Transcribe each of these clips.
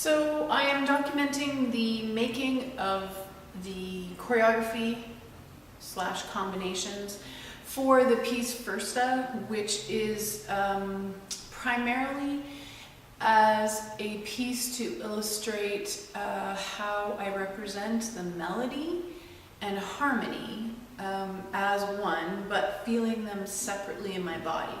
So I am documenting the making of the choreography / combinations for the piece Fyrsta, which is primarily as a piece to illustrate how I represent the melody and harmony as one, but feeling them separately in my body.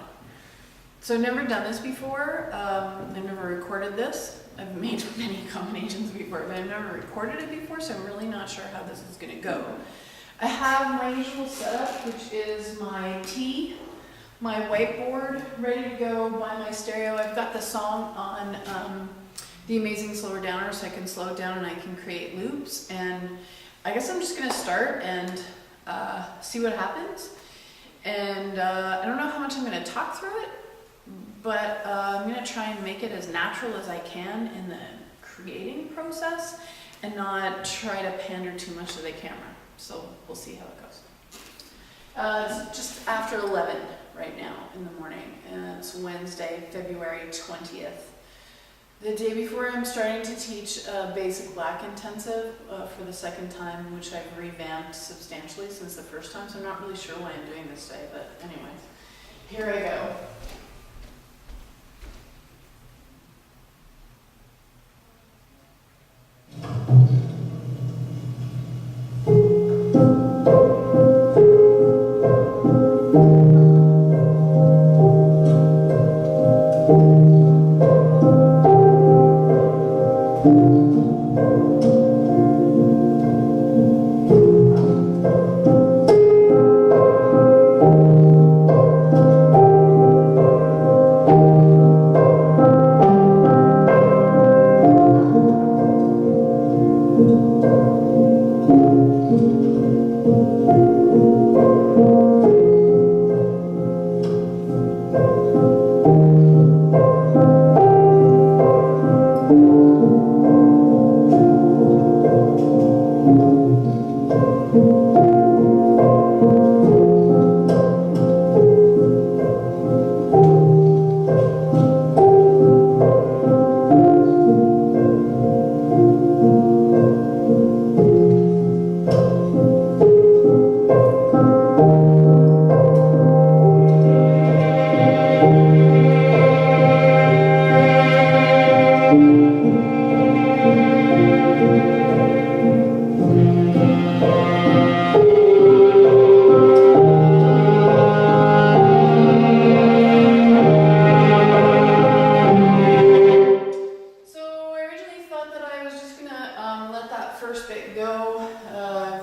So I've never done this before. I've never recorded this. I've made many combinations before, but I've never recorded it before, so I'm really not sure how this is going to go. I have my usual setup, which is my tea, my whiteboard ready to go by my stereo. I've got the song on The Amazing Slower Downer, so I can slow it down and I can create loops. And I guess I'm just going to start and see what happens. And I don't know how much I'm going to talk through it, but I'm going to try and make it as natural as I can in the creating process and not try to pander too much to the camera. So we'll see how it goes. It's just after 11 right now in the morning, and it's Wednesday, February 20th. The day before I'm starting to teach a basic black intensive for the second time, which I've revamped substantially since the first time, so I'm not really sure why I'm doing this today, but anyways, here I go.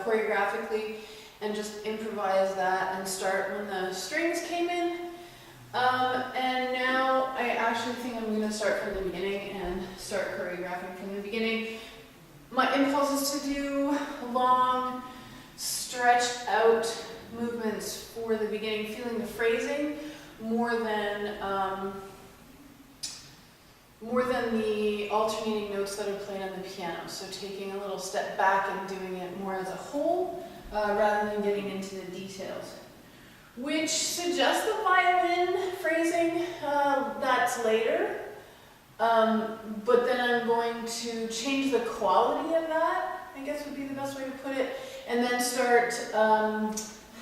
Choreographically and just improvise that and start when the strings came in. And now I actually think I'm going to start from the beginning and start choreographing from the beginning. My impulse is to do long, stretched out movements for the beginning, feeling the phrasing more than the alternating notes that are played on the piano. So taking a little step back and doing it more as a whole, rather than getting into the details. Which suggests the violin phrasing, that's later. But then I'm going to change the quality of that, I guess would be the best way to put it, and then start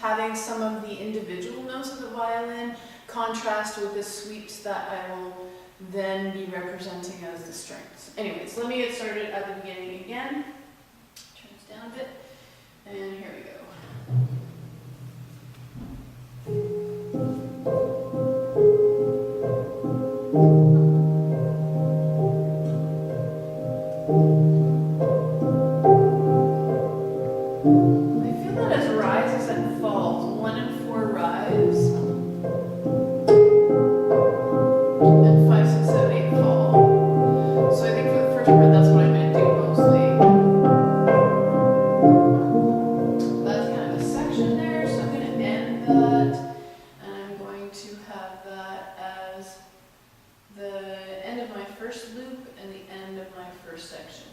having some of the individual notes of the violin contrast with the sweeps that I will then be representing as the strings. Anyways, let me get started at the beginning again. Turn this down a bit, and here we go. I feel that as rises and falls, 1 and 4 rise, and 5, 6, 7, 8 fall. So I think for the first part, that's what I'm going to do mostly. That's kind of a section there, so I'm going to end that, and I'm going to have that as the end of my first loop and the end of my first section.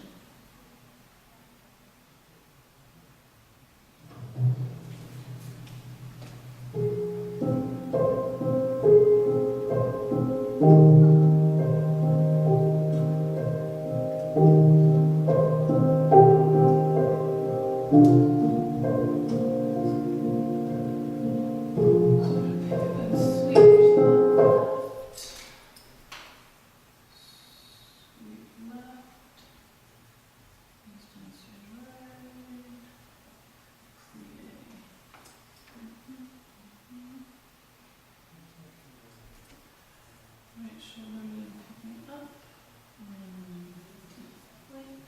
I shoulder picking up. Deflate.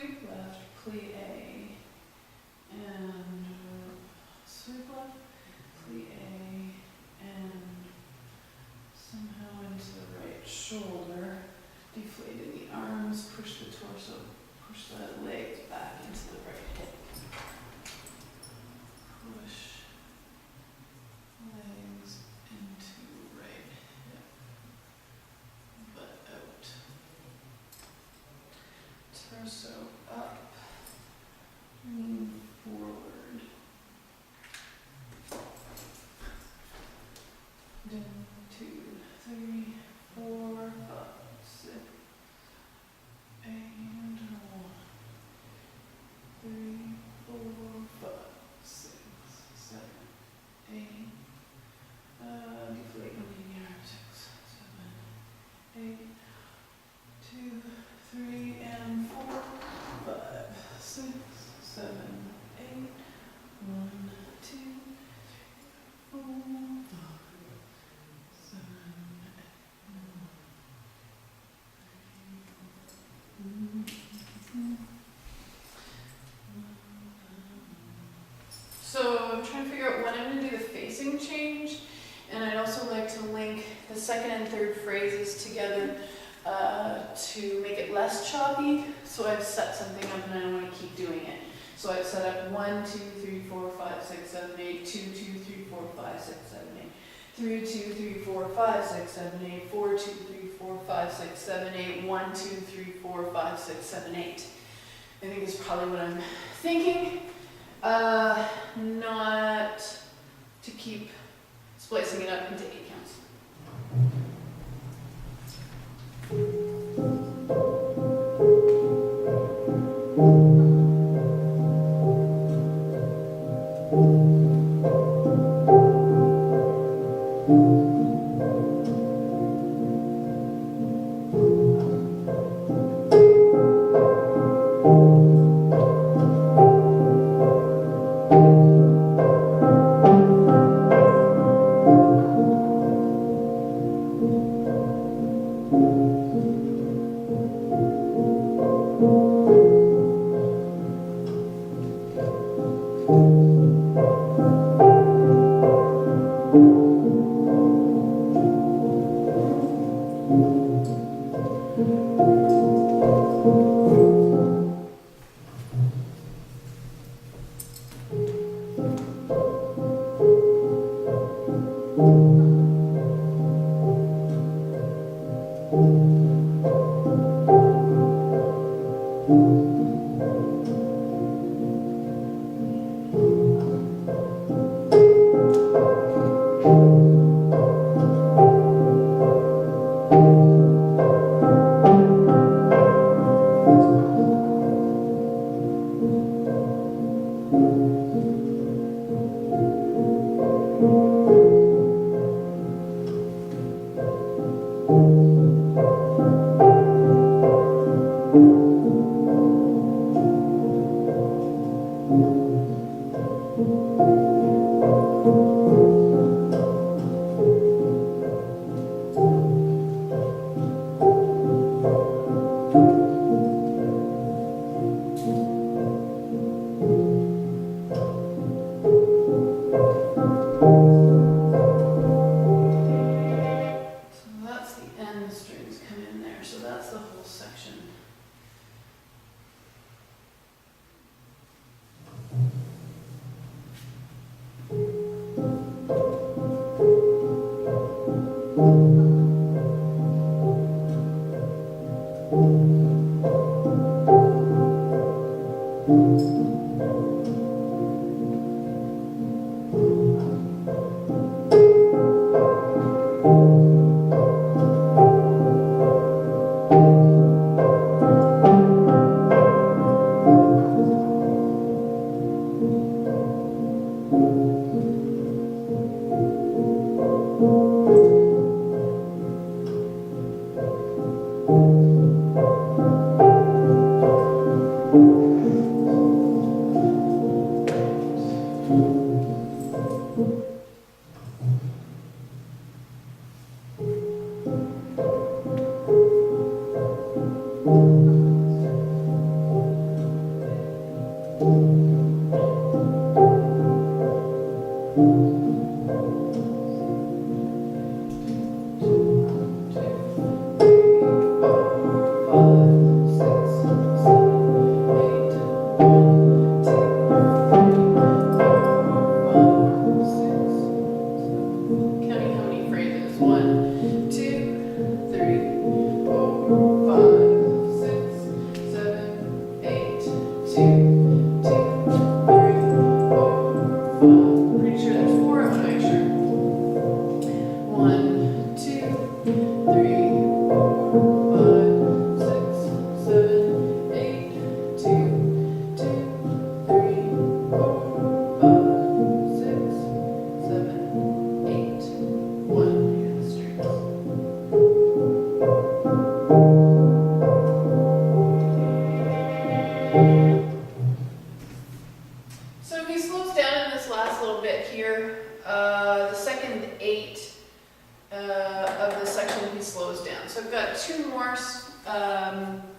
Sweep left, plie A, and sweep left, plie A, and somehow into the right shoulder, deflating the arms, push the torso, push the legs back into the right hip. Push legs into right hip, butt out. Torso up, lean forward. Down, 2, 3, 4, 5, 6, and 1, 3, 4, 5, 6, 7, 8. Deflate in your 6, 7, 8, 2, 3, and 4, 5, 6, 7, 8. 1, 2, 4, 5, 7, 8. So I'm trying to figure out when I'm going to do the facing change, and I'd also like to link the second and third phrases together to make it less choppy. So I've set something up and I don't want to keep doing it. So I've set up 1, 2, 3, 4, 5, 6, 7, 8, 2, 2, 3, 4, 5, 6, 7, 8, 3, 2, 3, 4, 5, 6, 7, 8, 4, 2, 3, 4, 5, 6, 7, 8, 1, 2, 3, 4, 5, 6, 7, 8. I think is probably what I'm thinking. Not to keep splicing it up into 8 counts.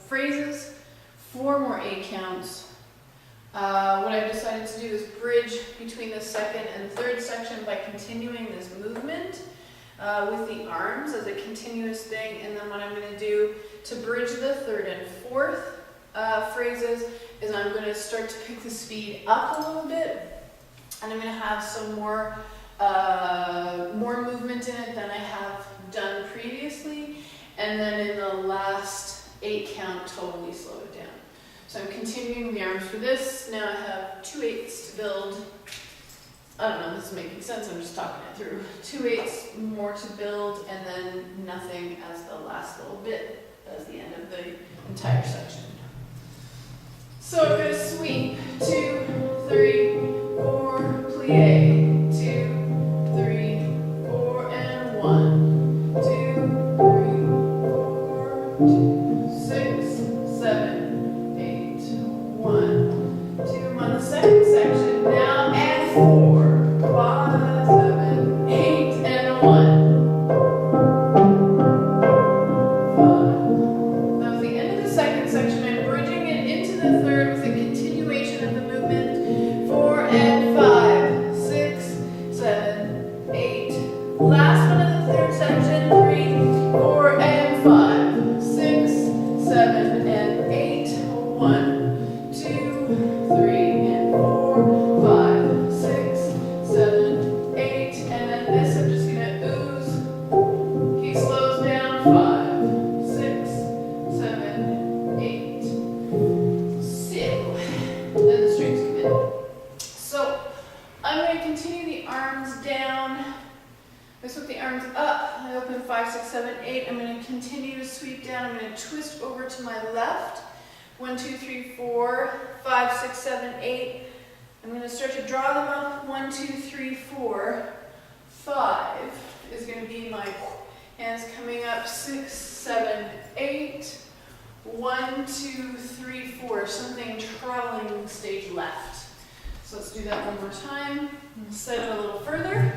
Phrases, 4 more 8 counts. What I've decided to do is bridge between the second and third section by continuing this movement with the arms as a continuous thing, and then what I'm going to do to bridge the third and fourth phrases is I'm going to start to pick the speed up a little bit, and I'm going to have some more movement in it than I have done previously, and then in the last 8 count totally slow it down. So I'm continuing the arms for this. Now I have 2 8s to build. I don't know if this is making sense, I'm just talking it through. 2 8s more to build, and then nothing as the last little bit, as the end of the entire section. So I'm going to sweep 2, 3, 4, plie, 2, 3, 4, and 1, 2, 3, 4, 2. 6, 7, 8, 1, 2. I'm on the second section now, and 4, 5, 7, 8, and 1, 5. That was the end of the second section. I'm bridging it into the third with a continuation of the movement. 4 and 5, 6, 7, 8. Last one of the third section. 3, 4, and 5, 6. 1, 2, 3, and 4, 5, 6, 7, 8, and then this I'm just gonna ooze. He slows down. 5, 6, 7, 8. So, then the strings come in. So I'm going to continue the arms down. I sweep the arms up. I open 5, 6, 7, 8. I'm going to continue to sweep down. I'm going to twist over to my left. 1, 2, 3, 4, 5, 6, 7, 8. I'm going to start to draw them up. 1, 2, 3, 4, 5 is going to be my hands coming up. 6, 7, 8. 1, 2, 3, 4. Something traveling stage left. So let's do that one more time. Set it a little further.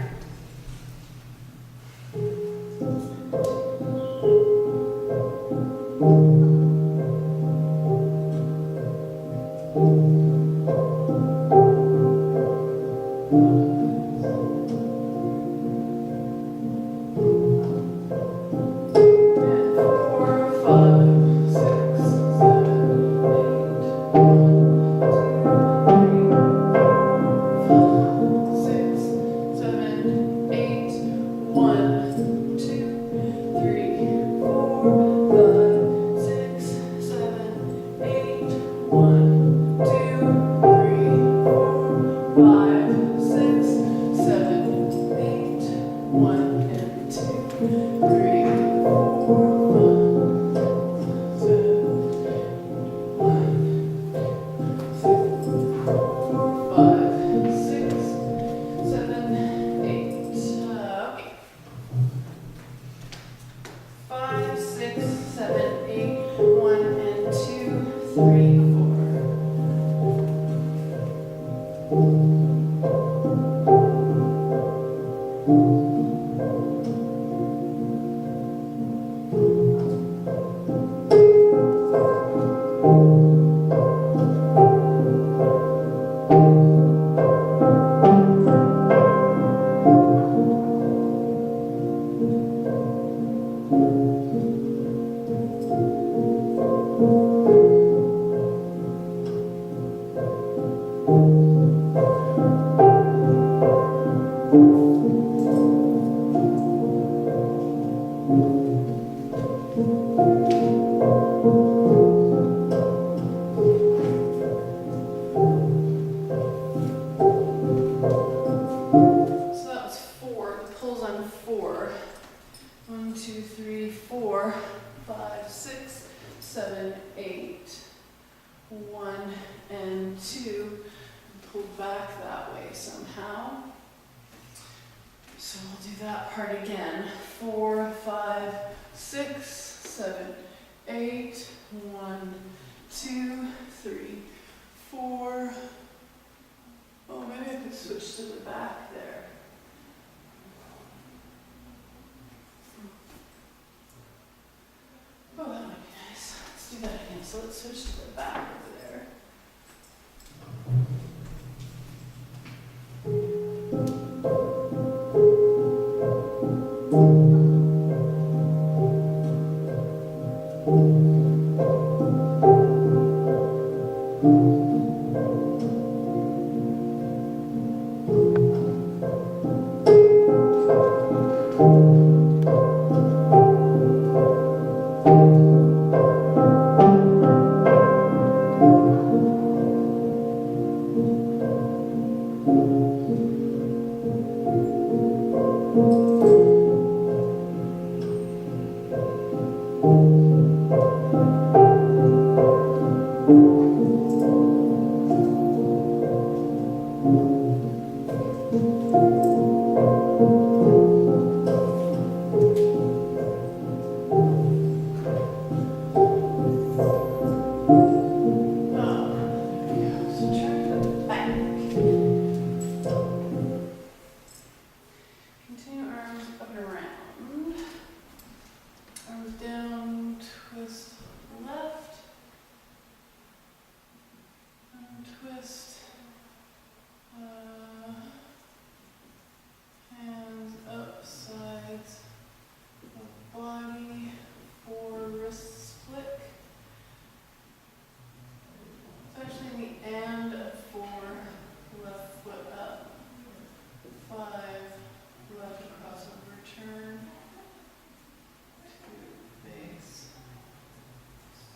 So let's switch to the back over there.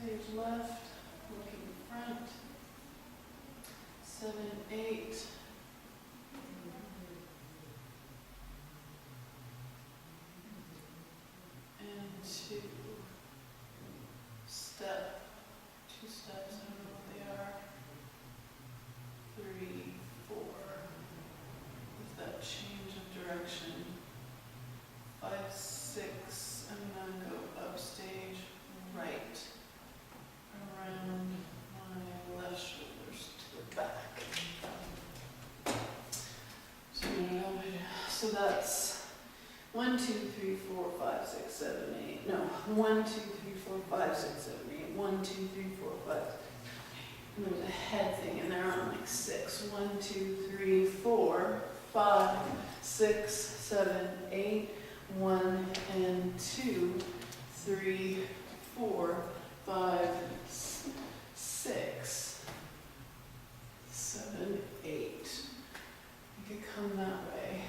Stage left, looking front. 7, 8. And 2 step, 2 steps, I don't know what they are. 3, 4, with that change of direction. 5, 6, I'm gonna go upstage right, around my left shoulders to the back. So that's 1, 2, 3, 4, 5, 6, 7, 8. No, 1, 2, 3, 4, 5, 6, 7, 8. 1, 2, 3, 4, 5. And there's a head thing in there on like 6. 1, 2, 3, 4, 5, 6, 7, 8. 1 and 2, 3, 4, 5, 6, 7, 8. You could come that way.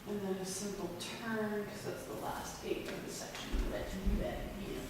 And then a simple turn, because that's the last 8 of the section. Let's do that again.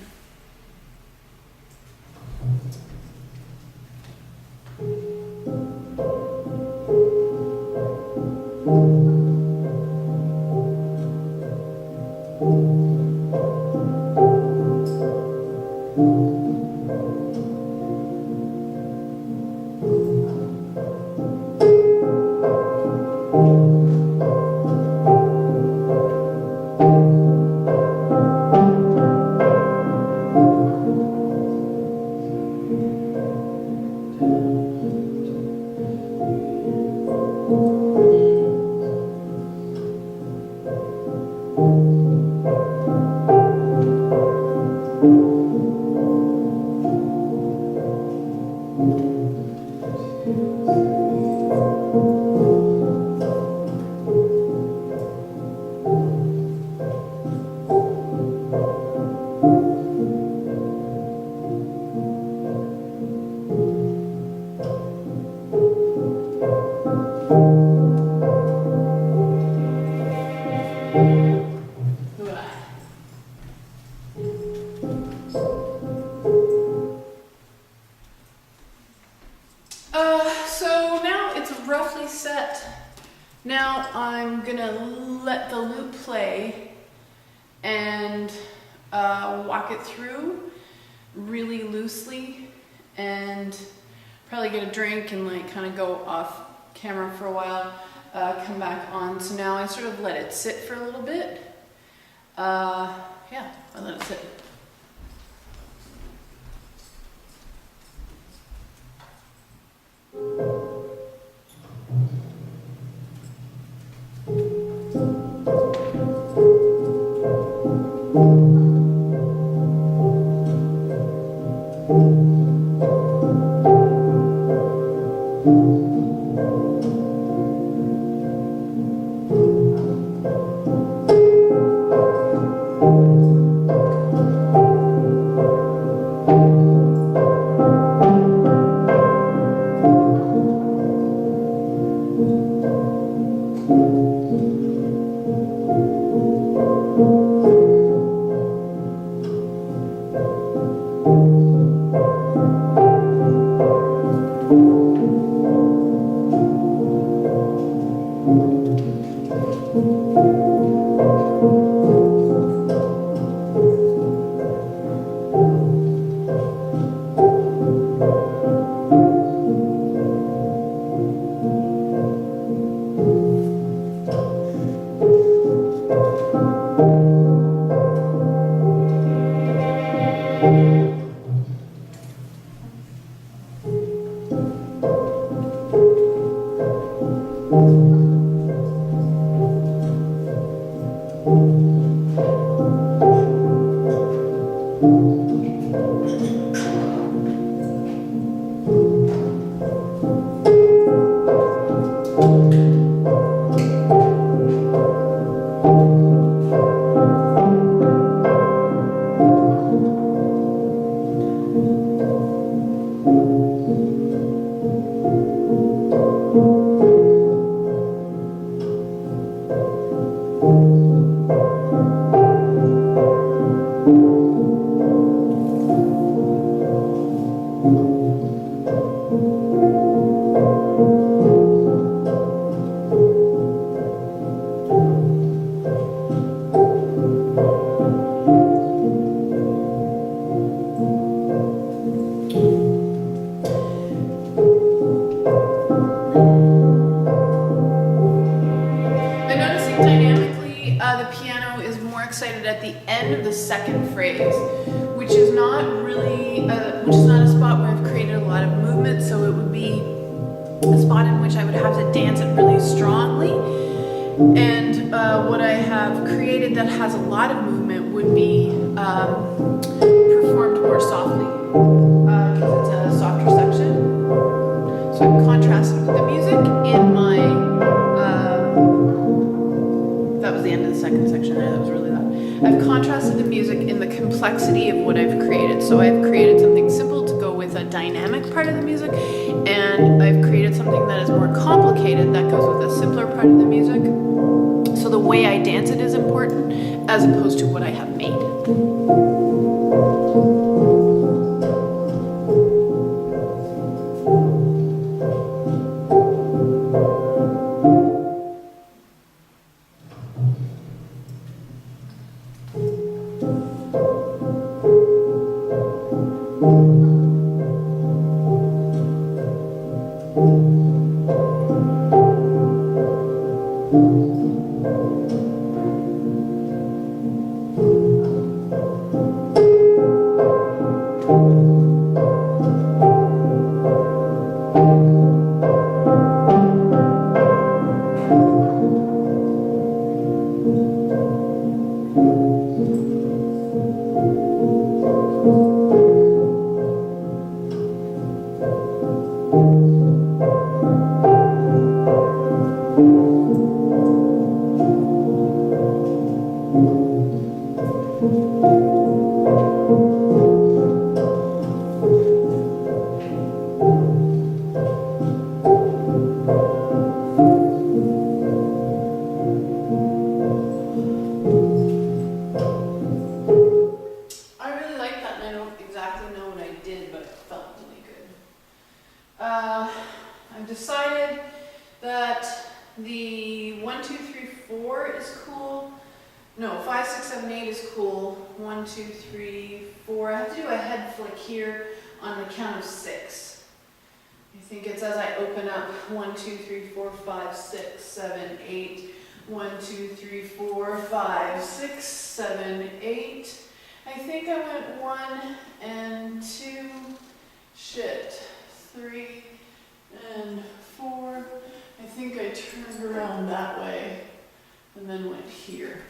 So now it's roughly set. Now I'm gonna let the loop play and walk it through really loosely and probably get a drink and like kind of go off camera for a while, come back on. So now I sort of let it sit for a little bit. Yeah, I let it sit. dynamically, the piano is more excited at the end of the second phrase, which is not really, which is not a spot where I've created a lot of movement, so it would be a spot in which I would have to dance it really strongly. And what I have created that has a lot of movement would be performed more softly, because it's a softer section. So I've contrasted the music in my, that was the end of the second section, that was really loud. I've contrasted the music in the complexity of what I've created. So I've created something simple to go with a dynamic part of the music, and I've created something that is more complicated that goes with a simpler part of the music. So the way I dance it is important as opposed to what I have made. I've decided that the 1, 2, 3, 4 is cool. No, 5, 6, 7, 8 is cool. 1, 2, 3, 4. I have to do a head flick here on the count of 6. I think it's as I open up 1, 2, 3, 4, 5, 6, 7, 8. 1, 2, 3, 4, 5, 6, 7, 8. I think I went 1 and 2. Shit. 3 and 4. I think I turned around that way and then went here.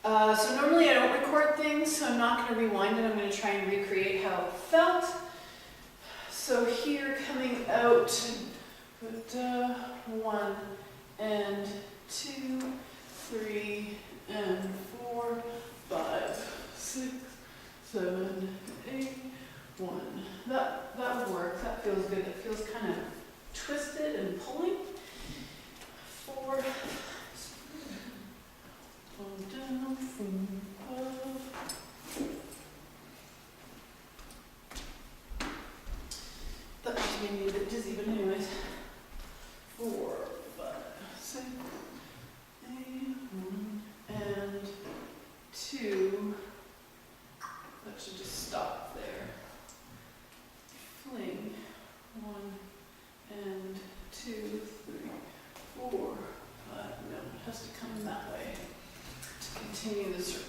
So normally I don't record things, so I'm not going to rewind it. I'm going to try and recreate how it felt. So here coming out, put 1 and 2, 3 and 4, 5, 6, 7, 8, 1. That would work. That feels good. It feels kind of twisted and pulling. 4. Down from above. That just made me a bit dizzy, but anyways. 4, 5, 6, 8, 1, and 2. That should just stop there. Fling. 1 and 2, 3, 4, 5. No, it has to come that way to continue the circle.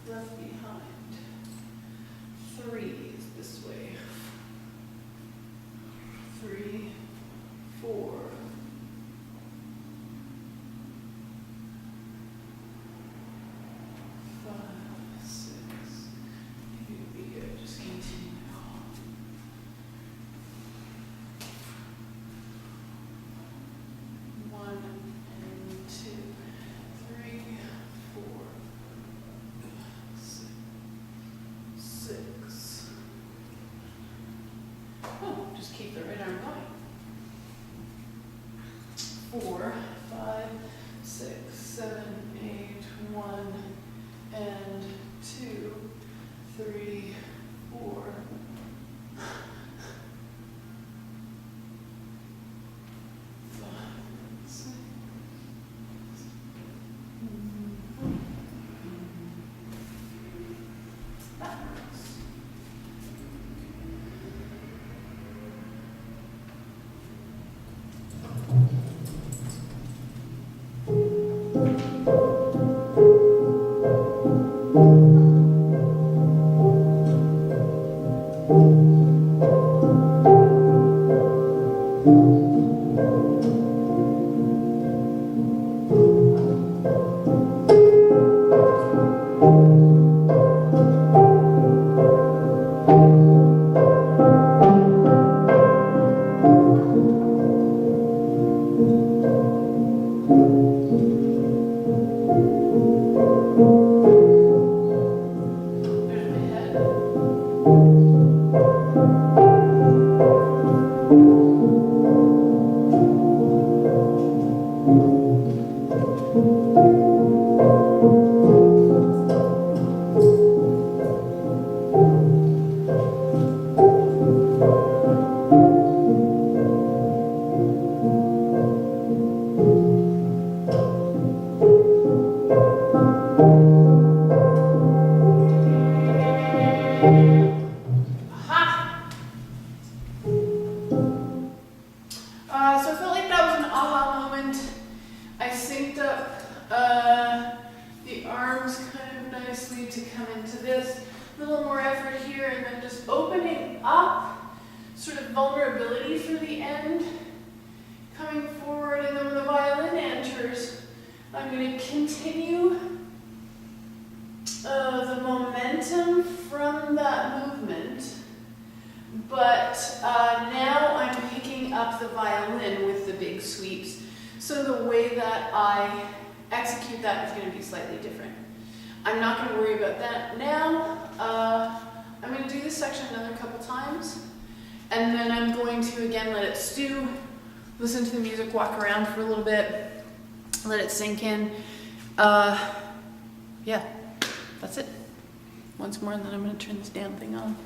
Left behind. 5, 6, 7, 8, 1, and 2, 3, 4. So I felt like that was an aha moment. I synced up the arms kind of nicely to come into this. A little more effort here, and then just opening up, sort of vulnerability for the end. Coming forward, and then when the violin enters, I'm going to continue the momentum from that movement. But now I'm picking up the violin with the big sweeps. So the way that I execute that is going to be slightly different. I'm not going to worry about that now. I'm going to do this section another couple times. And then I'm going to, again, let it stew. Listen to the music, walk around for a little bit. Let it sink in. Yeah, that's it. Once more, and then I'm going to turn this damn thing on.